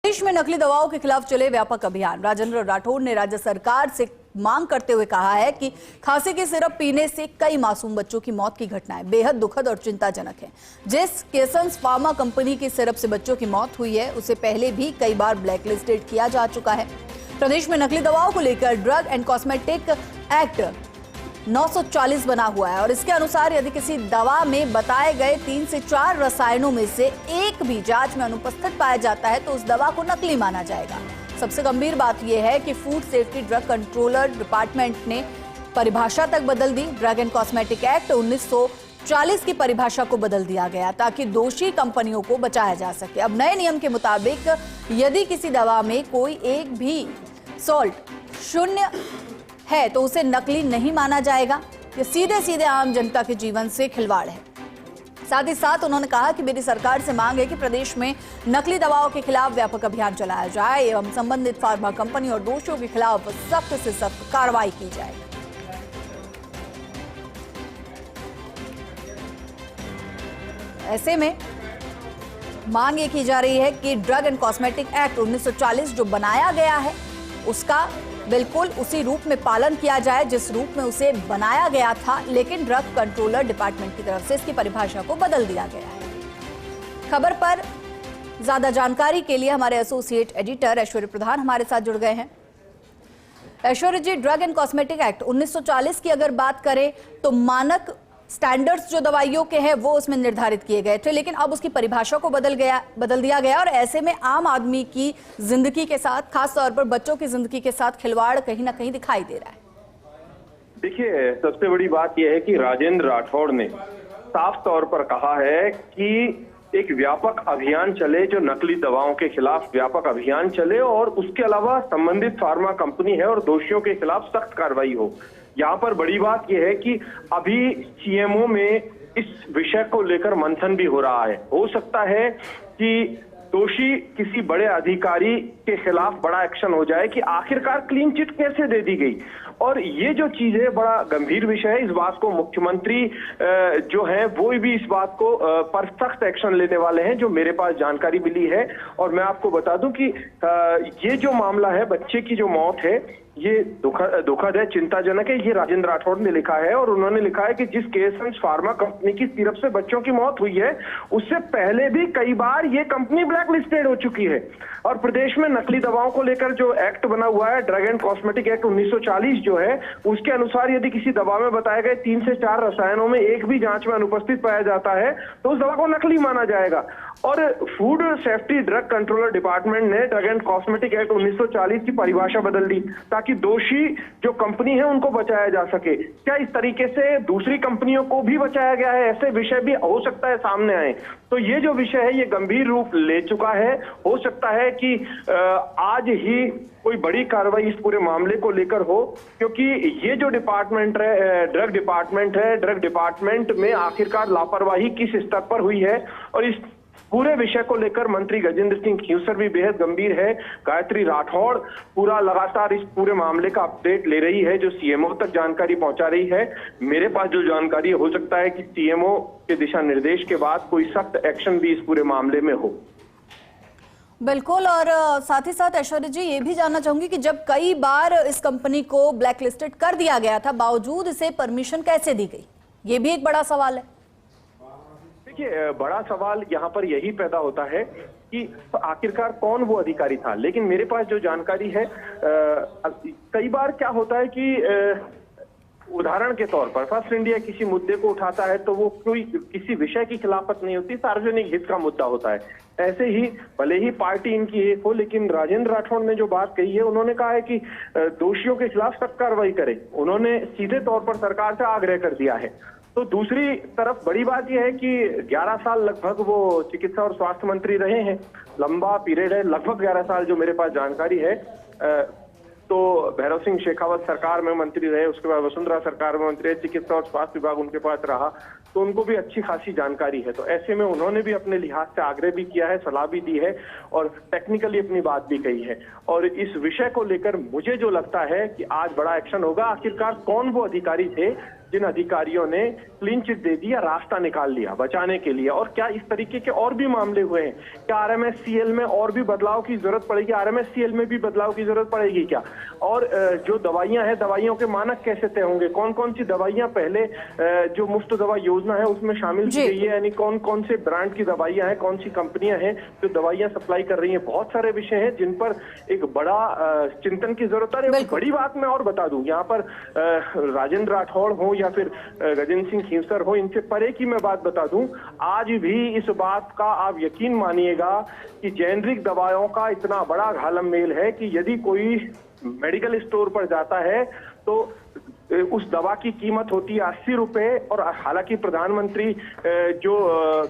प्रदेश में नकली दवाओं के खिलाफ चले व्यापक अभियान। राजेंद्र राठौड़ ने राज्य सरकार से मांग करते हुए कहा है कि खांसी की सिरप पीने से कई मासूम बच्चों की मौत की घटनाएं बेहद दुखद और चिंताजनक है। जिस केसन्स फार्मा कंपनी की सिरप से बच्चों की मौत हुई है उसे पहले भी कई बार ब्लैकलिस्टेड किया जा चुका है। प्रदेश में नकली दवाओं को लेकर ड्रग एंड कॉस्मेटिक एक्ट 940 बना हुआ है और इसके अनुसार यदि किसी दवा में बताए गए 3 से 4 रसायनों में से एक भी जांच में अनुपस्थित पाया जाता है तो उस दवा को नकली माना जाएगा। सबसे गंभीर बात यह है कि food safety drug controller department ने परिभाषा तक बदल दी। ड्रग एंड कॉस्मेटिक एक्ट 1940 की परिभाषा को बदल दिया गया ताकि दोषी कंपनियों को बचाया जा सके। अब नए नियम के मुताबिक यदि किसी दवा में कोई एक भी सॉल्ट शून्य है तो उसे नकली नहीं माना जाएगा। ये सीधे सीधे आम जनता के जीवन से खिलवाड़ है। साथ ही साथ उन्होंने कहा कि मेरी सरकार से मांग है कि प्रदेश में नकली दवाओं के खिलाफ व्यापक अभियान चलाया जाए एवं संबंधित फार्मा कंपनी और दोषियों के खिलाफ सख्त से सख्त कार्रवाई की जाए। ऐसे में मांग ये की जा रही है कि ड्रग एंड कॉस्मेटिक एक्ट 1940 जो बनाया गया है उसका बिल्कुल उसी रूप में पालन किया जाए जिस रूप में उसे बनाया गया था, लेकिन ड्रग कंट्रोलर डिपार्टमेंट की तरफ से इसकी परिभाषा को बदल दिया गया है। खबर पर ज्यादा जानकारी के लिए हमारे एसोसिएट एडिटर ऐश्वर्य प्रधान हमारे साथ जुड़ गए हैं। ऐश्वर्य जी, ड्रग एंड कॉस्मेटिक एक्ट 1940 की अगर बात करें तो मानक स्टैंडर्ड्स जो दवाइयों के हैं वो उसमें निर्धारित किए गए थे, लेकिन अब उसकी परिभाषा को बदल दिया गया और ऐसे में आम आदमी की जिंदगी के साथ, खास तौर पर बच्चों की जिंदगी के साथ खिलवाड़ कहीं ना कहीं दिखाई दे रहा है। देखिए, सबसे बड़ी बात यह है कि राजेंद्र राठौड़ ने साफ तौर पर कहा है कि एक व्यापक अभियान चले, जो नकली दवाओं के खिलाफ व्यापक अभियान चले और उसके अलावा संबंधित फार्मा कंपनी है और दोषियों के खिलाफ सख्त कार्रवाई हो। यहाँ पर बड़ी बात यह है कि अभी सीएमओ में इस विषय को लेकर मंथन भी हो रहा है। हो सकता है कि दोषी किसी बड़े अधिकारी के खिलाफ बड़ा एक्शन हो जाए कि आखिरकार क्लीन चिट कैसे दे दी गई। और ये जो चीज है बड़ा गंभीर विषय है। इस बात को मुख्यमंत्री जो है वो भी इस बात को पर सख्त एक्शन लेने वाले हैं, जो मेरे पास जानकारी मिली है। और मैं आपको बता दूं कि ये जो मामला है, बच्चे की जो मौत है, ये दुखद है, चिंताजनक है। ये राजेंद्र राठौड़ ने लिखा है और उन्होंने लिखा है कि जिस केसन्स फार्मा कंपनी की सिरप से बच्चों की मौत हुई है उससे पहले भी कई बार ये कंपनी ब्लैक लिस्टेड हो चुकी है। और प्रदेश में नकली दवाओं को लेकर जो एक्ट बना हुआ है, ड्रग एंड कॉस्मेटिक एक्ट 1940 जो है, उसके अनुसार यदि किसी दवा में बताए गए 3 से 4 रसायनों में एक भी जांच में अनुपस्थित पाया जाता है तो उस दवा को नकली माना जाएगा। और food safety drug controller department ने ड्रग एंड कॉस्मेटिक एक्ट 1940 की परिभाषा बदल दी ताकि दोषी जो कंपनी है उनको बचाया जा सके। क्या इस तरीके से दूसरी कंपनियों को भी बचाया गया है? ऐसे विषय भी हो सकता है सामने आए। तो ये जो विषय है ये गंभीर रूप ले चुका है। हो सकता है कि आज ही कोई बड़ी कार्रवाई इस पूरे मामले को लेकर हो, क्योंकि ये जो डिपार्टमेंट है, ड्रग डिपार्टमेंट में आखिरकार लापरवाही किस स्तर पर हुई है। और इस पूरे विषय को लेकर मंत्री गजेंद्र सिंह खींवसर भी बेहद गंभीर है। गायत्री राठौड़ पूरा लगातार इस पूरे मामले का अपडेट ले रही है, जो सीएमओ तक जानकारी पहुंचा रही है। मेरे पास जो जानकारी हो सकता है कि सीएमओ के दिशा निर्देश के बाद कोई सख्त एक्शन भी इस पूरे मामले में हो। बिल्कुल। और साथ ही साथ ऐश्वर्य जी, ये भी जानना चाहूंगी कि जब कई बार इस कंपनी को ब्लैकलिस्टेड कर दिया गया था, बावजूद इसे परमिशन कैसे दी गई? ये भी एक बड़ा सवाल है। देखिए, बड़ा सवाल यहाँ पर यही पैदा होता है कि आखिरकार कौन वो अधिकारी था। लेकिन मेरे पास जो जानकारी है, कई बार क्या होता है कि उदाहरण के तौर पर फर्स्ट इंडिया किसी मुद्दे को उठाता है तो वो कोई किसी विषय की खिलाफत नहीं होती, सार्वजनिक हित का मुद्दा होता है। ऐसे ही भले ही पार्टी इनकी एक हो, लेकिन राजेंद्र राठौड़ ने जो बात कही है, उन्होंने कहा है कि दोषियों के खिलाफ सख्त कार्रवाई करें। उन्होंने सीधे तौर पर सरकार से आग्रह कर दिया है। तो दूसरी तरफ बड़ी बात यह है कि 11 साल लगभग वो चिकित्सा और स्वास्थ्य मंत्री रहे हैं। लंबा पीरियड है, लगभग 11 साल जो मेरे पास जानकारी है। तो भैरव सिंह शेखावत सरकार में मंत्री रहे, उसके बाद वसुंधरा सरकार में मंत्री रहे, चिकित्सा और स्वास्थ्य विभाग उनके पास रहा, तो उनको भी अच्छी खासी जानकारी है। तो ऐसे में उन्होंने भी अपने लिहाज से आग्रह भी किया है, सलाह भी दी है और टेक्निकली अपनी बात भी कही है। और इस विषय को लेकर मुझे जो लगता है कि आज बड़ा एक्शन होगा। आखिरकार कौन वो अधिकारी थे जिन अधिकारियों ने क्लीन चिट दे दी या रास्ता निकाल लिया बचाने के लिए। और क्या इस तरीके के और भी मामले हुए हैं? क्या RMSCL में और भी बदलाव की जरूरत पड़ेगी? RMSCL में भी बदलाव की जरूरत पड़ेगी क्या? और जो दवाइयां हैं, दवाइयों के मानक कैसे तय होंगे? कौन कौन सी दवाइयां पहले जो मुफ्त दवा योजना है उसमें शामिल की गई है, यानी कौन कौन से ब्रांड की दवाइयां हैं, कौन सी कंपनियां हैं जो दवाइयां सप्लाई कर रही हैं? बहुत सारे विषय हैं जिन पर एक बड़ा चिंतन की जरूरत है। बड़ी बात मैं और बता दूं, यहाँ पर राजेंद्र राठौड़ हो या फिर गजेंद्र सिंह खींवसर हो, इनसे परे की मैं बात बता दूं, आज भी इस बात का आप यकीन मानिएगा कि जेनरिक दवाओं का इतना बड़ा घालमेल है कि यदि कोई मेडिकल स्टोर पर जाता है तो उस दवा की कीमत होती है 80 रुपए, और हालांकि प्रधानमंत्री जो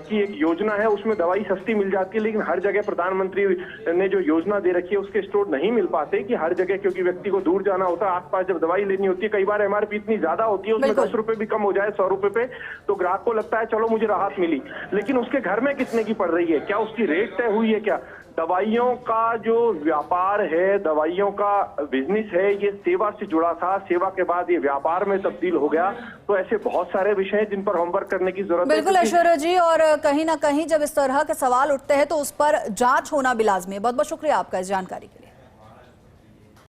की एक योजना है उसमें दवाई सस्ती मिल जाती है, लेकिन हर जगह प्रधानमंत्री ने जो योजना दे रखी है उसके स्टोर नहीं मिल पाते कि हर जगह, क्योंकि व्यक्ति को दूर जाना होता है। आसपास जब दवाई लेनी होती है, कई बार MRP इतनी ज्यादा होती है, उसमें 10 रुपए भी कम हो जाए 100 रुपए पे, तो ग्राहक को लगता है चलो मुझे राहत मिली, लेकिन उसके घर में कितने की पड़ रही है? क्या उसकी रेट तय हुई है? क्या दवाइयों का जो व्यापार है, दवाइयों का बिजनेस है, ये सेवा से जुड़ा था, सेवा के बाद ये व्यापार में तब्दील हो गया। तो ऐसे बहुत सारे विषय हैं जिन पर होमवर्क करने की जरूरत है। बिल्कुल ऐश्वर्या जी, और कहीं ना कहीं जब इस तरह के सवाल उठते हैं तो उस पर जांच होना भी लाजमी है। बहुत बहुत शुक्रिया आपका इस जानकारी के लिए।